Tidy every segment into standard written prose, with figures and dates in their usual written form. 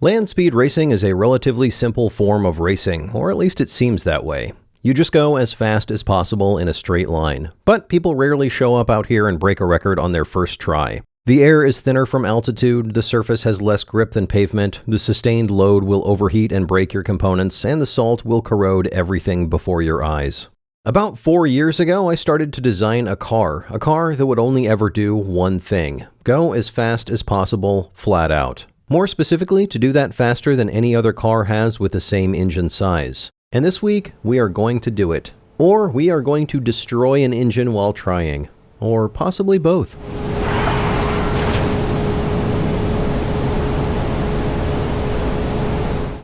Land speed racing is a relatively simple form of racing, or at least it seems that way. You just go as fast as possible in a straight line. But people rarely show up out here and break a record on their first try. The air is thinner from altitude, the surface has less grip than pavement, the sustained load will overheat and break your components, and the salt will corrode everything before your eyes. About 4 years ago, I started to design a car that would only ever do one thing: go as fast as possible, flat out. More specifically, to do that faster than any other car has with the same engine size. And this week, we are going to do it. Or we are going to destroy an engine while trying. Or possibly both.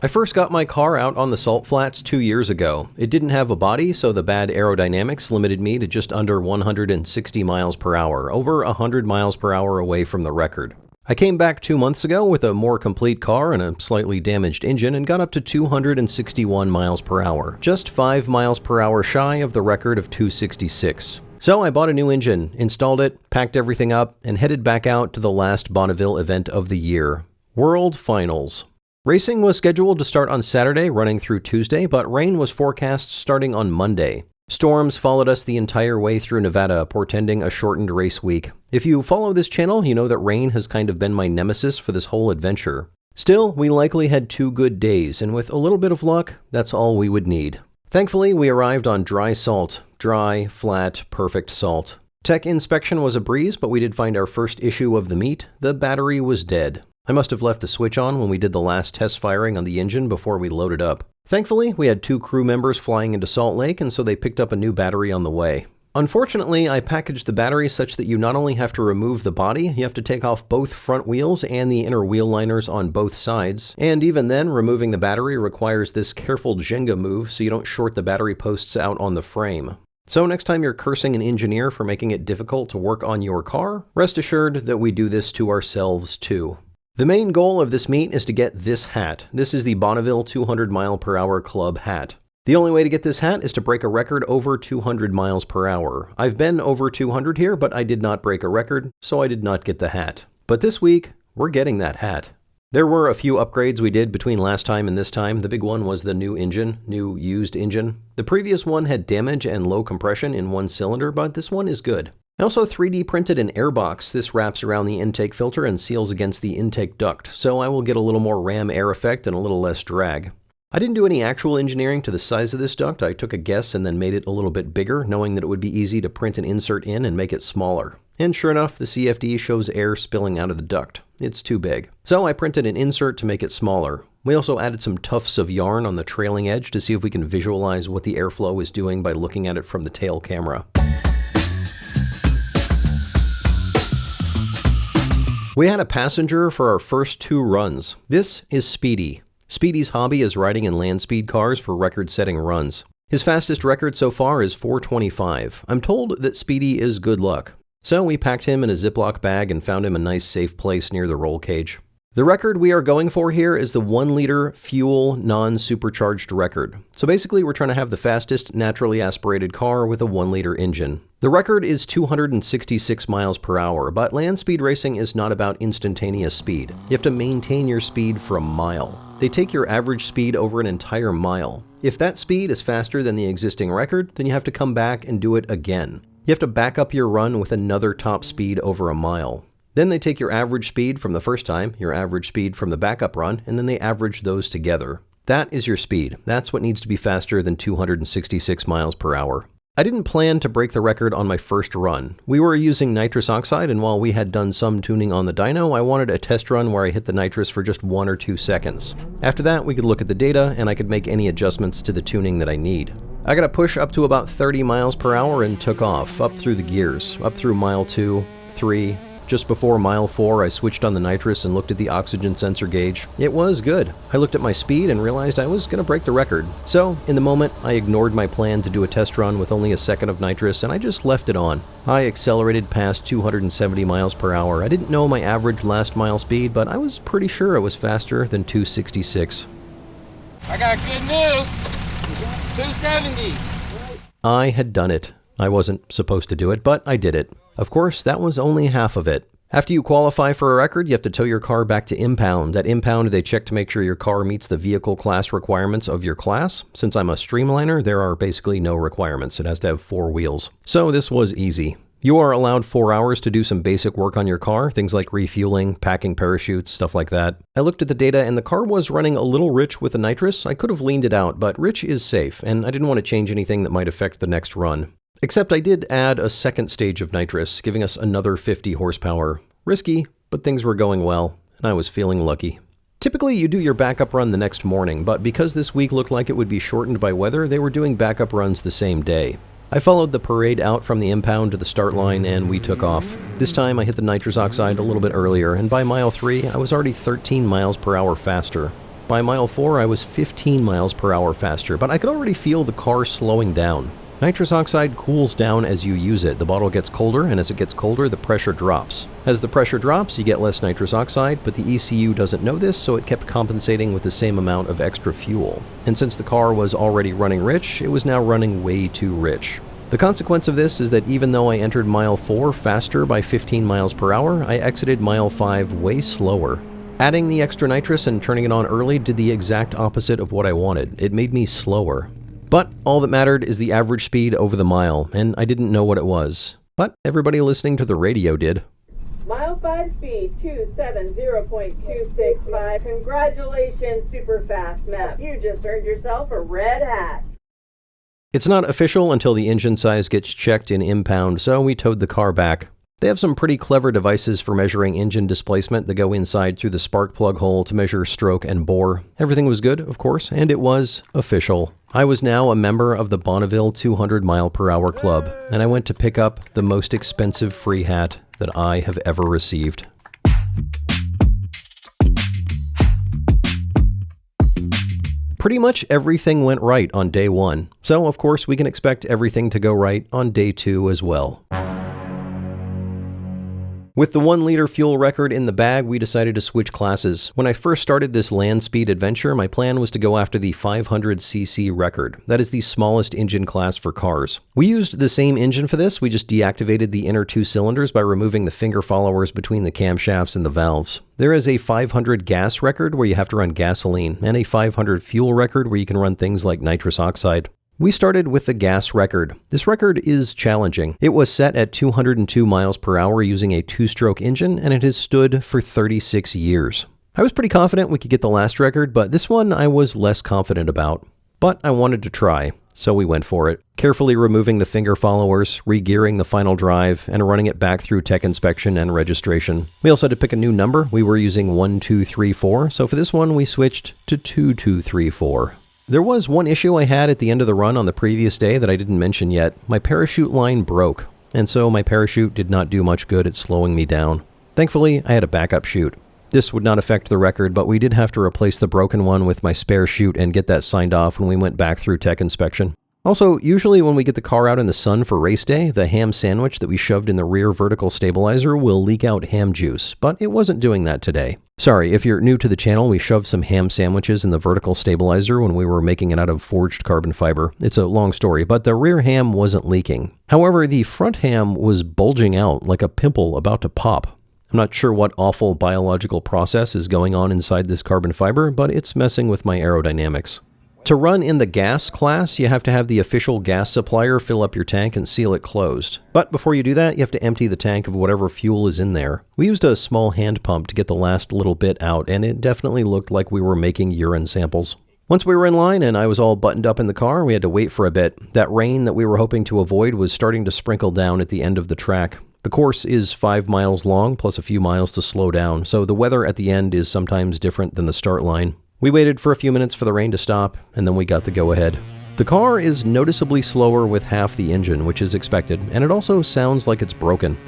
I first got my car out on the salt flats 2 years ago. It didn't have a body, so the bad aerodynamics limited me to just under 160 miles per hour, over 100 miles per hour away from the record. I came back 2 months ago with a more complete car and a slightly damaged engine and got up to 261 miles per hour, just 5 miles per hour shy of the record of 266. So I bought a new engine, installed it, packed everything up, and headed back out to the last Bonneville event of the year, World Finals. Racing was scheduled to start on Saturday, running through Tuesday, but rain was forecast starting on Monday. Storms followed us the entire way through Nevada, portending a shortened race week. If you follow this channel, you know that rain has kind of been my nemesis for this whole adventure. Still, we likely had 2 good days, and with a little bit of luck, that's all we would need. Thankfully, we arrived on dry salt. Dry, flat, perfect salt. Tech inspection was a breeze, but we did find our first issue of the meet. The battery was dead. I must have left the switch on when we did the last test firing on the engine before we loaded up. Thankfully, we had 2 crew members flying into Salt Lake, and so they picked up a new battery on the way. Unfortunately, I packaged the battery such that you not only have to remove the body, you have to take off both front wheels and the inner wheel liners on both sides. And even then, removing the battery requires this careful Jenga move so you don't short the battery posts out on the frame. So next time you're cursing an engineer for making it difficult to work on your car, rest assured that we do this to ourselves too. The main goal of this meet is to get this hat. This is the Bonneville 200 mile per hour club hat. The only way to get this hat is to break a record over 200 miles per hour. I've been over 200 here, but I did not break a record, so I did not get the hat. But this week, we're getting that hat. There were a few upgrades we did between last time and this time. The big one was the new engine, new used engine. The previous one had damage and low compression in one cylinder, but this one is good. I also 3D printed an airbox. This wraps around the intake filter and seals against the intake duct, so I will get a little more ram air effect and a little less drag. I didn't do any actual engineering to the size of this duct. I took a guess and then made it a little bit bigger, knowing that it would be easy to print an insert in and make it smaller. And sure enough, the CFD shows air spilling out of the duct. It's too big. So I printed an insert to make it smaller. We also added some tufts of yarn on the trailing edge to see if we can visualize what the airflow is doing by looking at it from the tail camera. We had a passenger for our first 2 runs. This is Speedy. Speedy's hobby is riding in land speed cars for record-setting runs. His fastest record so far is 4:25. I'm told that Speedy is good luck. So we packed him in a Ziploc bag and found him a nice safe place near the roll cage. The record we are going for here is the 1-liter fuel non-supercharged record. So basically we're trying to have the fastest naturally aspirated car with a 1-liter engine. The record is 266 miles per hour, but land speed racing is not about instantaneous speed. You have to maintain your speed for a mile. They take your average speed over an entire mile. If that speed is faster than the existing record, then you have to come back and do it again. You have to back up your run with another top speed over a mile. Then they take your average speed from the first time, your average speed from the backup run, and then they average those together. That is your speed. That's what needs to be faster than 266 miles per hour. I didn't plan to break the record on my first run. We were using nitrous oxide, and while we had done some tuning on the dyno, I wanted a test run where I hit the nitrous for just 1 or 2 seconds. After that, we could look at the data, and I could make any adjustments to the tuning that I need. I got a push up to about 30 miles per hour and took off, up through the gears, up through mile 2, 3, Just before mile 4, I switched on the nitrous and looked at the oxygen sensor gauge. It was good. I looked at my speed and realized I was going to break the record. So, in the moment, I ignored my plan to do a test run with only a second of nitrous and I just left it on. I accelerated past 270 miles per hour. I didn't know my average last mile speed, but I was pretty sure it was faster than 266. I got good news. 270. I had done it. I wasn't supposed to do it, but I did it. Of course, that was only half of it. After you qualify for a record, you have to tow your car back to impound. At impound, they check to make sure your car meets the vehicle class requirements of your class. Since I'm a streamliner, there are basically no requirements. It has to have 4 wheels. So this was easy. You are allowed 4 hours to do some basic work on your car, things like refueling, packing parachutes, stuff like that. I looked at the data and the car was running a little rich with the nitrous. I could have leaned it out, but rich is safe, and I didn't want to change anything that might affect the next run. Except I did add a second stage of nitrous, giving us another 50 horsepower. Risky, but things were going well, and I was feeling lucky. Typically, you do your backup run the next morning, but because this week looked like it would be shortened by weather, they were doing backup runs the same day. I followed the parade out from the impound to the start line, and we took off. This time, I hit the nitrous oxide a little bit earlier, and by mile 3, I was already 13 miles per hour faster. By mile 4, I was 15 miles per hour faster, but I could already feel the car slowing down. Nitrous oxide cools down as you use it. The bottle gets colder, and as it gets colder, the pressure drops. As the pressure drops, you get less nitrous oxide, but the ECU doesn't know this, so it kept compensating with the same amount of extra fuel. And since the car was already running rich, it was now running way too rich. The consequence of this is that even though I entered mile 4 faster by 15 miles per hour, I exited mile 5 way slower. Adding the extra nitrous and turning it on early did the exact opposite of what I wanted. It made me slower. But all that mattered is the average speed over the mile, and I didn't know what it was. But everybody listening to the radio did. Mile 5 speed, 270.265. Congratulations, Superfast Matt. You just earned yourself a red hat. It's not official until the engine size gets checked in impound, so we towed the car back. They have some pretty clever devices for measuring engine displacement that go inside through the spark plug hole to measure stroke and bore. Everything was good, of course, and it was official. I was now a member of the Bonneville 200 mile per hour club, and I went to pick up the most expensive free hat that I have ever received. Pretty much everything went right on day 1, so of course we can expect everything to go right on day 2 as well. With the 1-liter fuel record in the bag, we decided to switch classes. When I first started this land speed adventure, my plan was to go after the 500cc record. That is the smallest engine class for cars. We used the same engine for this, we just deactivated the inner 2 cylinders by removing the finger followers between the camshafts and the valves. There is a 500 gas record where you have to run gasoline, and a 500 fuel record where you can run things like nitrous oxide. We started with the gas record. This record is challenging. It was set at 202 miles per hour using a 2-stroke engine, and it has stood for 36 years. I was pretty confident we could get the last record, but this one I was less confident about. But I wanted to try, so we went for it. Carefully removing the finger followers, re-gearing the final drive, and running it back through tech inspection and registration. We also had to pick a new number. We were using 1234, so for this one we switched to 2234. There was one issue I had at the end of the run on the previous day that I didn't mention yet. My parachute line broke, and so my parachute did not do much good at slowing me down. Thankfully, I had a backup chute. This would not affect the record, but we did have to replace the broken one with my spare chute and get that signed off when we went back through tech inspection. Also, usually when we get the car out in the sun for race day, the ham sandwich that we shoved in the rear vertical stabilizer will leak out ham juice, but it wasn't doing that today. Sorry, if you're new to the channel, we shoved some ham sandwiches in the vertical stabilizer when we were making it out of forged carbon fiber. It's a long story, but the rear ham wasn't leaking. However, the front ham was bulging out like a pimple about to pop. I'm not sure what awful biological process is going on inside this carbon fiber, but it's messing with my aerodynamics. To run in the gas class, you have to have the official gas supplier fill up your tank and seal it closed. But before you do that, you have to empty the tank of whatever fuel is in there. We used a small hand pump to get the last little bit out, and it definitely looked like we were making urine samples. Once we were in line and I was all buttoned up in the car, we had to wait for a bit. That rain that we were hoping to avoid was starting to sprinkle down at the end of the track. The course is 5 miles long, plus a few miles to slow down, so the weather at the end is sometimes different than the start line. We waited for a few minutes for the rain to stop, and then we got the go-ahead. The car is noticeably slower with half the engine, which is expected, and it also sounds like it's broken.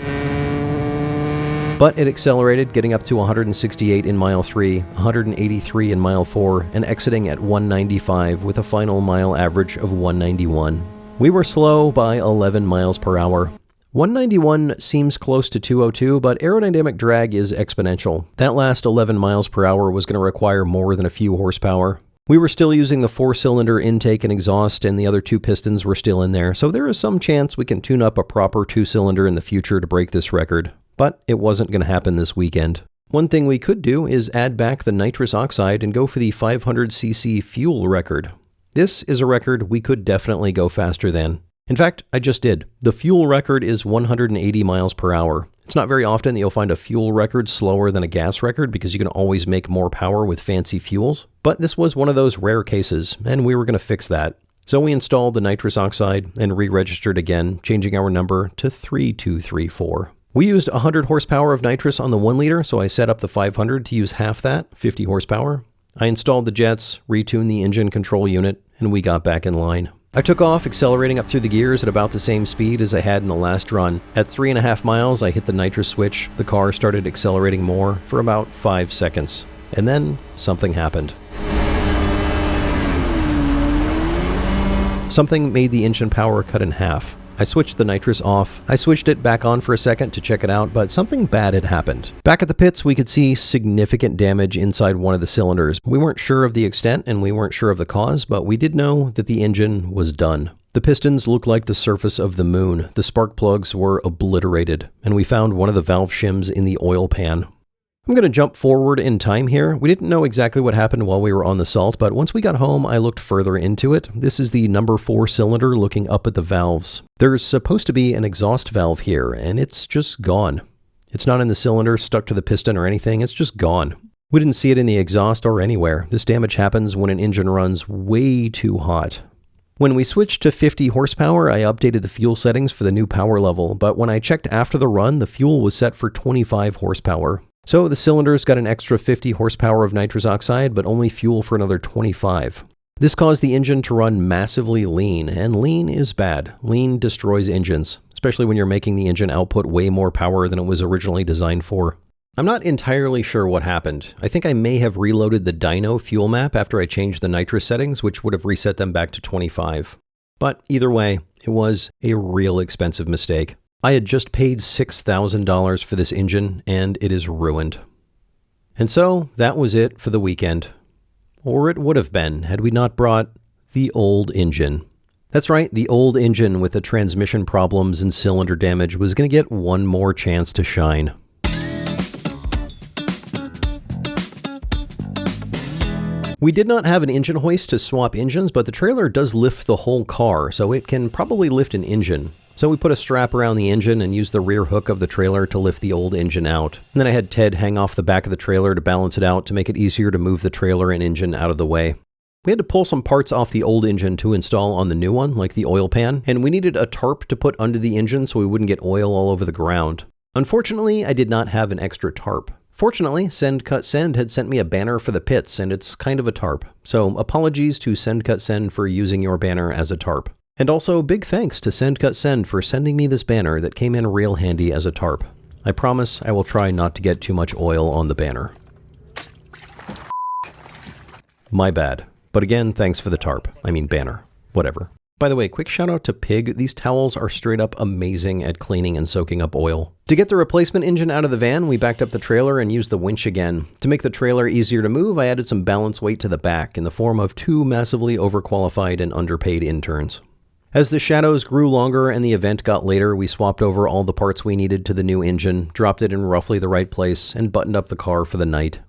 But it accelerated, getting up to 168 in mile 3, 183 in mile 4, and exiting at 195 with a final mile average of 191. We were slow by 11 miles per hour. 191 seems close to 202, but aerodynamic drag is exponential. That last 11 miles per hour was going to require more than a few horsepower. We were still using the 4-cylinder intake and exhaust, and the other 2 pistons were still in there, so there is some chance we can tune up a proper 2-cylinder in the future to break this record. But it wasn't going to happen this weekend. One thing we could do is add back the nitrous oxide and go for the 500cc fuel record. This is a record we could definitely go faster than. In fact, I just did. The fuel record is 180 miles per hour. It's not very often that you'll find a fuel record slower than a gas record because you can always make more power with fancy fuels. But this was one of those rare cases, and we were going to fix that. So we installed the nitrous oxide and re-registered again, changing our number to 3234. We used 100 horsepower of nitrous on the 1 liter, so I set up the 500 to use half that, 50 horsepower. I installed the jets, retuned the engine control unit, and we got back in line. I took off, accelerating up through the gears at about the same speed as I had in the last run. At 3.5 miles, I hit the nitrous switch. The car started accelerating more for about 5 seconds. And then something happened. Something made the engine power cut in half. I switched the nitrous off. I switched it back on for a second to check it out, but something bad had happened. Back at the pits, we could see significant damage inside one of the cylinders. We weren't sure of the extent and we weren't sure of the cause, but we did know that the engine was done. The pistons looked like the surface of the moon. The spark plugs were obliterated, and we found one of the valve shims in the oil pan. I'm going to jump forward in time here. We didn't know exactly what happened while we were on the salt, but once we got home, I looked further into it. This is the number 4 cylinder looking up at the valves. There's supposed to be an exhaust valve here, and it's just gone. It's not in the cylinder, stuck to the piston or anything. It's just gone. We didn't see it in the exhaust or anywhere. This damage happens when an engine runs way too hot. When we switched to 50 horsepower, I updated the fuel settings for the new power level, but when I checked after the run, the fuel was set for 25 horsepower. So the cylinders got an extra 50 horsepower of nitrous oxide, but only fuel for another 25. This caused the engine to run massively lean, and lean is bad. Lean destroys engines, especially when you're making the engine output way more power than it was originally designed for. I'm not entirely sure what happened. I think I may have reloaded the dyno fuel map after I changed the nitrous settings, which would have reset them back to 25. But either way, it was a real expensive mistake. I had just paid $6,000 for this engine, and it is ruined. And so, that was it for the weekend. Or it would have been, had we not brought the old engine. That's right, the old engine with the transmission problems and cylinder damage was going to get one more chance to shine. We did not have an engine hoist to swap engines, but the trailer does lift the whole car, so it can probably lift an engine. So we put a strap around the engine and used the rear hook of the trailer to lift the old engine out. And then I had Ted hang off the back of the trailer to balance it out to make it easier to move the trailer and engine out of the way. We had to pull some parts off the old engine to install on the new one, like the oil pan, and we needed a tarp to put under the engine so we wouldn't get oil all over the ground. Unfortunately, I did not have an extra tarp. Fortunately, Send Cut Send had sent me a banner for the pits, and it's kind of a tarp. So apologies to Send Cut Send for using your banner as a tarp. And also, big thanks to Send Cut Send for sending me this banner that came in real handy as a tarp. I promise I will try not to get too much oil on the banner. My bad. But again, thanks for the tarp. I mean banner. Whatever. By the way, quick shout out to Pig. These towels are straight up amazing at cleaning and soaking up oil. To get the replacement engine out of the van, we backed up the trailer and used the winch again. To make the trailer easier to move, I added some balance weight to the back in the form of 2 massively overqualified and underpaid interns. As the shadows grew longer and the event got later, we swapped over all the parts we needed to the new engine, dropped it in roughly the right place, and buttoned up the car for the night.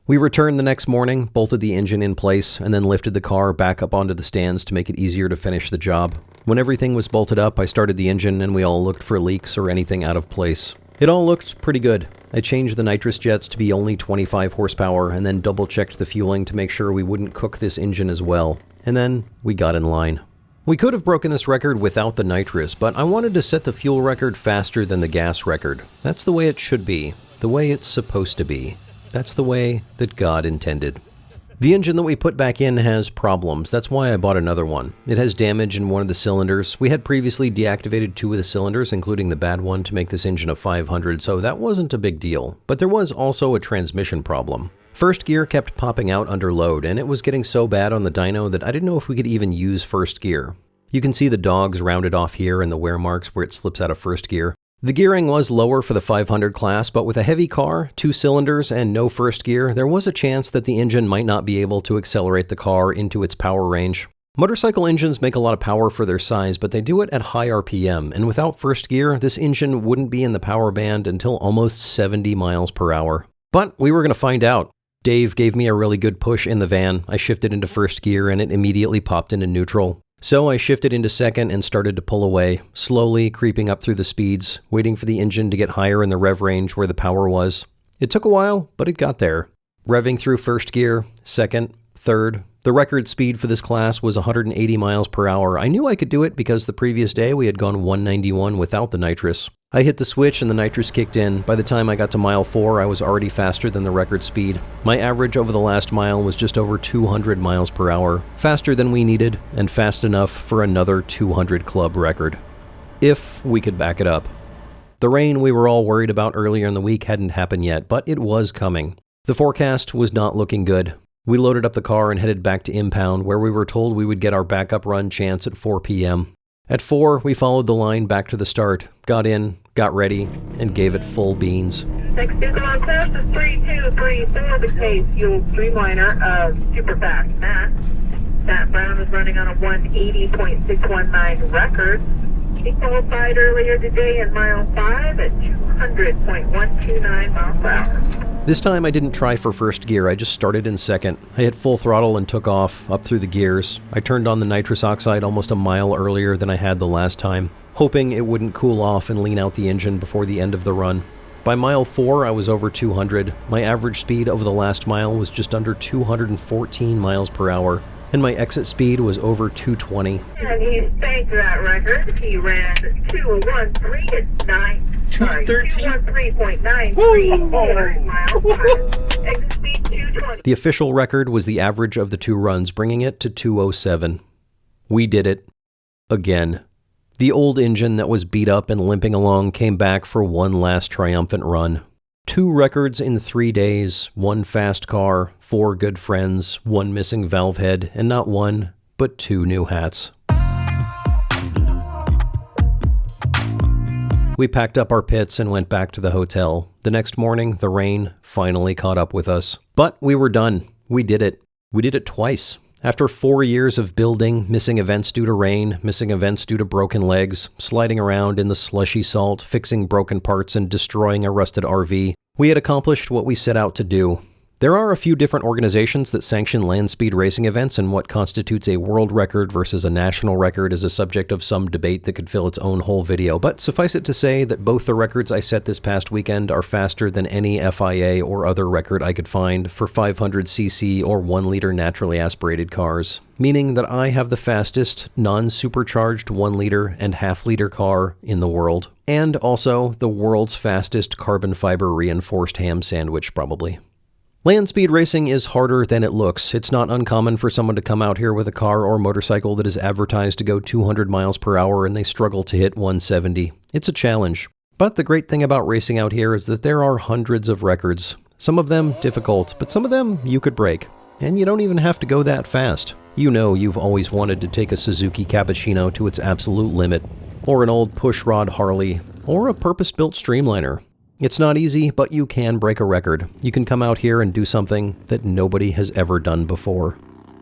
We returned the next morning, bolted the engine in place, and then lifted the car back up onto the stands to make it easier to finish the job. When everything was bolted up, I started the engine and we all looked for leaks or anything out of place. It all looked pretty good. I changed the nitrous jets to be only 25 horsepower and then double-checked the fueling to make sure we wouldn't cook this engine as well. And then we got in line. We could have broken this record without the nitrous, but I wanted to set the fuel record faster than the gas record. That's the way it should be. The way it's supposed to be. That's the way that God intended. The engine that we put back in has problems. That's why I bought another one. It has damage in one of the cylinders. We had previously deactivated 2 of the cylinders, including the bad one, to make this engine a 500, so that wasn't a big deal. But there was also a transmission problem. First gear kept popping out under load, and it was getting so bad on the dyno that I didn't know if we could even use first gear. You can see the dogs rounded off here and the wear marks where it slips out of first gear. The gearing was lower for the 500 class, but with a heavy car, 2 cylinders, and no first gear, there was a chance that the engine might not be able to accelerate the car into its power range. Motorcycle engines make a lot of power for their size, but they do it at high RPM, and without first gear, this engine wouldn't be in the power band until almost 70 miles per hour. But we were going to find out. Dave gave me a really good push in the van. I shifted into first gear and it immediately popped into neutral. So I shifted into second and started to pull away, slowly creeping up through the speeds, waiting for the engine to get higher in the rev range where the power was. It took a while, but it got there. Revving through first gear, second, third. The record speed for this class was 180 miles per hour. I knew I could do it because the previous day we had gone 191 without the nitrous. I hit the switch and the nitrous kicked in. By the time I got to mile 4, I was already faster than the record speed. My average over the last mile was just over 200 miles per hour. Faster than we needed, and fast enough for another 200 club record. If we could back it up. The rain we were all worried about earlier in the week hadn't happened yet, but it was coming. The forecast was not looking good. We loaded up the car and headed back to impound, where we were told we would get our backup run chance at 4 p.m. At 4, we followed the line back to the start, got in, got ready, and gave it full beans. Next vehicle on course is 3234, the case fuel streamliner of Superfast Matt. Matt Brown is running on a 180.619 record. He qualified earlier today in mile 5 at 200.129 miles per hour. This time I didn't try for first gear, I just started in second. I hit full throttle and took off, up through the gears. I turned on the nitrous oxide almost a mile earlier than I had the last time, hoping it wouldn't cool off and lean out the engine before the end of the run. By mile 4, I was over 200. My average speed over the last mile was just under 214 miles per hour, and my exit speed was over 220. And he spanked that record. He ran 213 at 213.93 miles per hour. Exit speed 220. The official record was the average of the 2 runs, bringing it to 207. We did it. Again. The old engine that was beat up and limping along came back for one last triumphant run. 2 records in 3 days, 1 fast car, 4 good friends, 1 missing valve head, and not 1, but 2 new hats. We packed up our pits and went back to the hotel. The next morning, the rain finally caught up with us. But we were done. We did it. We did it twice. After 4 years of building, missing events due to rain, missing events due to broken legs, sliding around in the slushy salt, fixing broken parts, and destroying a rusted RV, we had accomplished what we set out to do. There are a few different organizations that sanction land speed racing events, and what constitutes a world record versus a national record is a subject of some debate that could fill its own whole video, but suffice it to say that both the records I set this past weekend are faster than any FIA or other record I could find for 500cc or 1-liter naturally aspirated cars, meaning that I have the fastest non-supercharged 1-liter and half-liter car in the world, and also the world's fastest carbon fiber reinforced ham sandwich probably. Land speed racing is harder than it looks. It's not uncommon for someone to come out here with a car or motorcycle that is advertised to go 200 miles per hour and they struggle to hit 170. It's a challenge. But the great thing about racing out here is that there are hundreds of records. Some of them difficult, but some of them you could break. And you don't even have to go that fast. You know you've always wanted to take a Suzuki Cappuccino to its absolute limit, or an old pushrod Harley, or a purpose-built Streamliner. It's not easy, but you can break a record. You can come out here and do something that nobody has ever done before.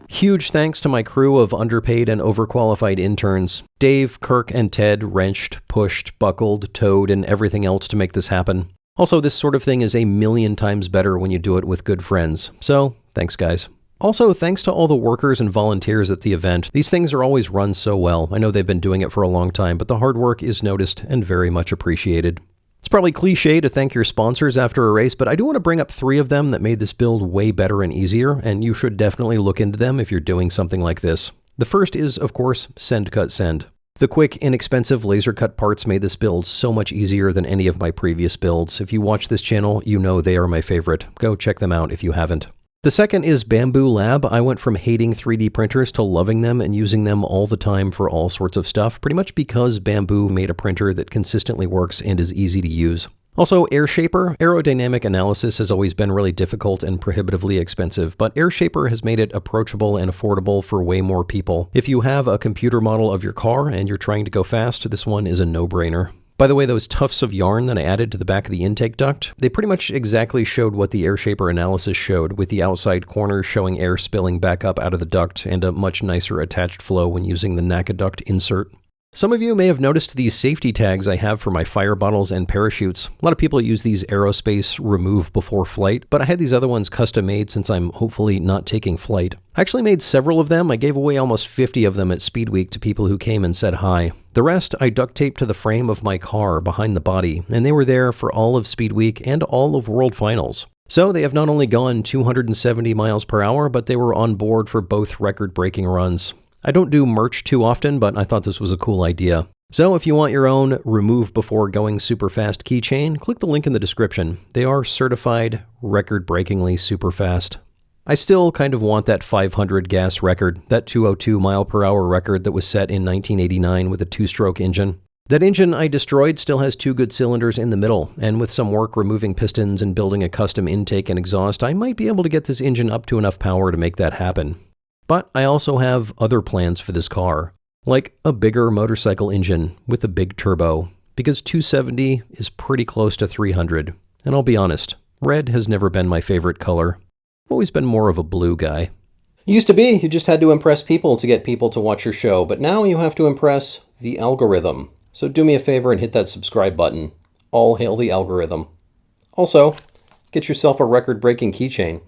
Huge thanks to my crew of underpaid and overqualified interns. Dave, Kirk, and Ted wrenched, pushed, buckled, towed, and everything else to make this happen. Also, this sort of thing is a million times better when you do it with good friends. So, thanks guys. Also, thanks to all the workers and volunteers at the event. These things are always run so well. I know they've been doing it for a long time, but the hard work is noticed and very much appreciated. It's probably cliche to thank your sponsors after a race, but I do want to bring up 3 of them that made this build way better and easier, and you should definitely look into them if you're doing something like this. The first is, of course, Send Cut Send. The quick, inexpensive laser cut parts made this build so much easier than any of my previous builds. If you watch this channel, you know they are my favorite. Go check them out if you haven't. The second is Bamboo Lab. I went from hating 3D printers to loving them and using them all the time for all sorts of stuff, pretty much because Bamboo made a printer that consistently works and is easy to use. Also, AirShaper. Aerodynamic analysis has always been really difficult and prohibitively expensive, but AirShaper has made it approachable and affordable for way more people. If you have a computer model of your car and you're trying to go fast, this one is a no-brainer. By the way, those tufts of yarn that I added to the back of the intake duct, they pretty much exactly showed what the air shaper analysis showed, with the outside corners showing air spilling back up out of the duct and a much nicer attached flow when using the NACA duct insert. Some of you may have noticed these safety tags I have for my fire bottles and parachutes. A lot of people use these aerospace remove before flight, but I had these other ones custom made since I'm hopefully not taking flight. I actually made several of them. I gave away almost 50 of them at Speed Week to people who came and said hi. The rest I duct taped to the frame of my car behind the body, and they were there for all of Speed Week and all of World Finals. So they have not only gone 270 miles per hour, but they were on board for both record-breaking runs. I don't do merch too often, but I thought this was a cool idea. So if you want your own remove before going super fast keychain, click the link in the description. They are certified record-breakingly super fast. I still kind of want that 500 gas record, that 202 mile per hour record that was set in 1989 with a 2-stroke engine. That engine I destroyed still has 2 good cylinders in the middle, and with some work removing pistons and building a custom intake and exhaust, I might be able to get this engine up to enough power to make that happen. But I also have other plans for this car, like a bigger motorcycle engine with a big turbo, because 270 is pretty close to 300. And I'll be honest, red has never been my favorite color. I've always been more of a blue guy. It used to be you just had to impress people to get people to watch your show, but now you have to impress the algorithm. So do me a favor and hit that subscribe button. All hail the algorithm. Also, get yourself a record-breaking keychain.